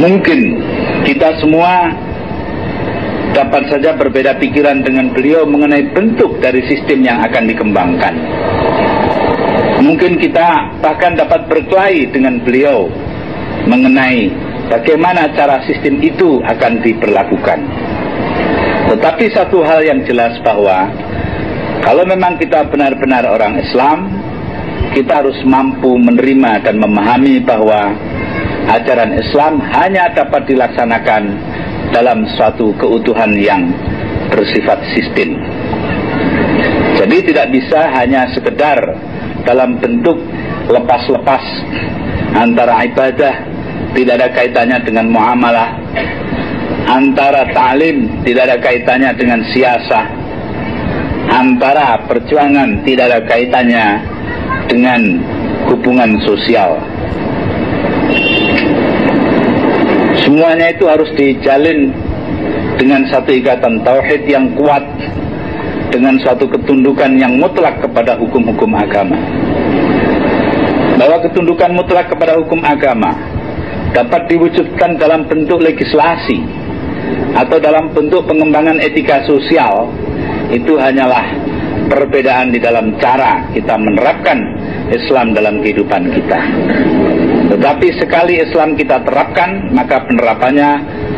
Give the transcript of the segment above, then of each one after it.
Mungkin kita semua dapat saja berbeda pikiran dengan beliau mengenai bentuk dari sistem yang akan dikembangkan. Mungkin kita bahkan dapat berkelahi dengan beliau mengenai bagaimana cara sistem itu akan diberlakukan. Tetapi satu hal yang jelas bahwa kalau memang kita benar-benar orang Islam, kita harus mampu menerima dan memahami bahwa ajaran Islam hanya dapat dilaksanakan dalam suatu keutuhan yang bersifat sistem. Jadi tidak bisa hanya sekedar dalam bentuk lepas-lepas antara ibadah, tidak ada kaitannya dengan muamalah, antara ta'lim tidak ada kaitannya dengan siasah, antara perjuangan tidak ada kaitannya dengan hubungan sosial. Semuanya itu harus dijalin dengan satu ikatan tauhid yang kuat, dengan suatu ketundukan yang mutlak kepada hukum-hukum agama. Bahwa ketundukan mutlak kepada hukum agama dapat diwujudkan dalam bentuk legislasi atau dalam bentuk pengembangan etika sosial, itu hanyalah perbedaan di dalam cara kita menerapkan Islam dalam kehidupan kita. Tetapi sekali Islam kita terapkan, maka penerapannya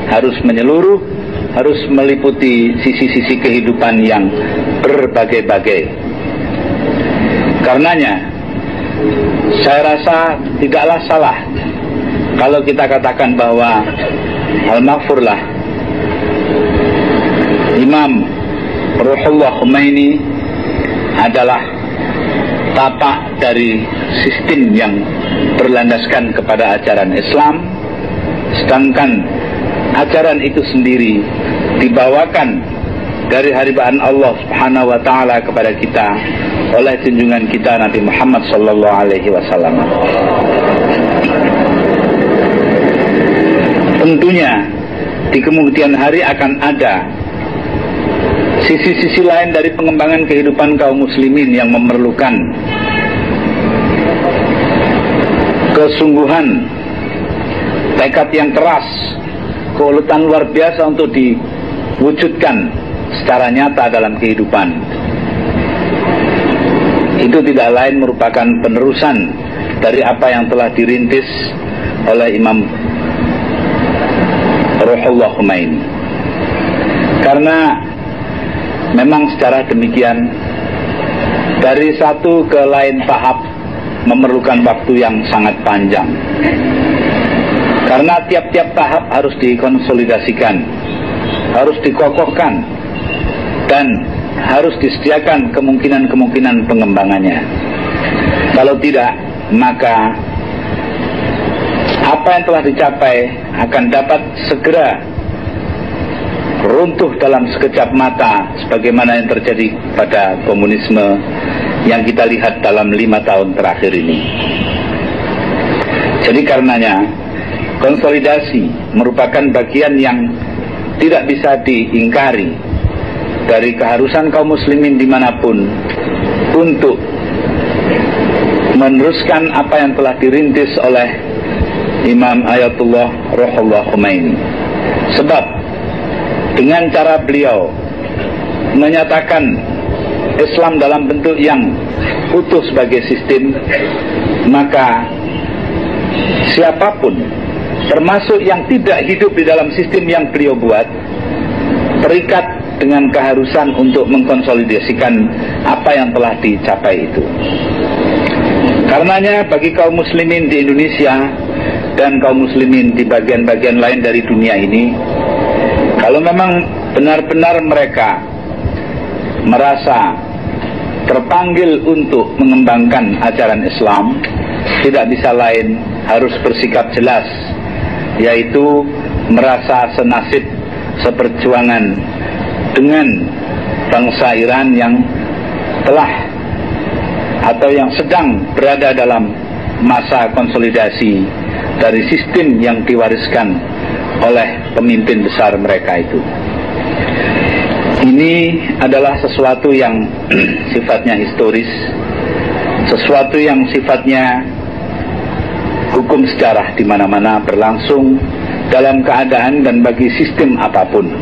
harus menyeluruh, harus meliputi sisi-sisi kehidupan yang berbagai-bagai. Karenanya, saya rasa tidaklah salah kalau kita katakan bahwa Al-Maghfurlah Imam Ruhullah Khomeini adalah tapak dari sistem yang berlandaskan kepada ajaran Islam, sedangkan ajaran itu sendiri dibawakan dari haribaan Allah Subhanahu wa taala kepada kita oleh junjungan kita Nabi Muhammad sallallahu alaihi wasallam. Tentunya di kemudian hari akan ada sisi-sisi lain dari pengembangan kehidupan kaum muslimin yang memerlukan kesungguhan, tekad yang keras, keuletan luar biasa untuk diwujudkan secara nyata dalam kehidupan. Itu tidak lain merupakan penerusan dari apa yang telah dirintis oleh Imam Ruhullah Khomeini. Karena memang secara demikian, dari satu ke lain tahap memerlukan waktu yang sangat panjang. Karena tiap-tiap tahap harus dikonsolidasikan, harus dikokohkan, dan harus disediakan kemungkinan-kemungkinan pengembangannya. Kalau tidak, maka apa yang telah dicapai akan dapat segera runtuh dalam sekejap mata, sebagaimana yang terjadi pada komunisme yang kita lihat dalam 5 tahun terakhir ini. Jadi karenanya, konsolidasi merupakan bagian yang tidak bisa diingkari dari keharusan kaum muslimin dimanapun untuk meneruskan apa yang telah dirintis oleh Imam Ayatullah Ruhullah Khomeini. Sebab dengan cara beliau menyatakan Islam dalam bentuk yang utuh sebagai sistem, maka siapapun, termasuk yang tidak hidup di dalam sistem yang beliau buat, terikat dengan keharusan untuk mengkonsolidasikan apa yang telah dicapai itu. Karenanya bagi kaum muslimin di Indonesia dan kaum muslimin di bagian-bagian lain dari dunia ini, kalau memang benar-benar mereka merasa terpanggil untuk mengembangkan ajaran Islam, tidak bisa lain harus bersikap jelas, yaitu merasa senasib seperjuangan dengan bangsa Iran yang telah atau yang sedang berada dalam masa konsolidasi dari sistem yang diwariskan oleh pemimpin besar mereka itu. Ini adalah sesuatu yang sifatnya historis, sesuatu yang sifatnya hukum sejarah di mana-mana berlangsung dalam keadaan dan bagi sistem apapun.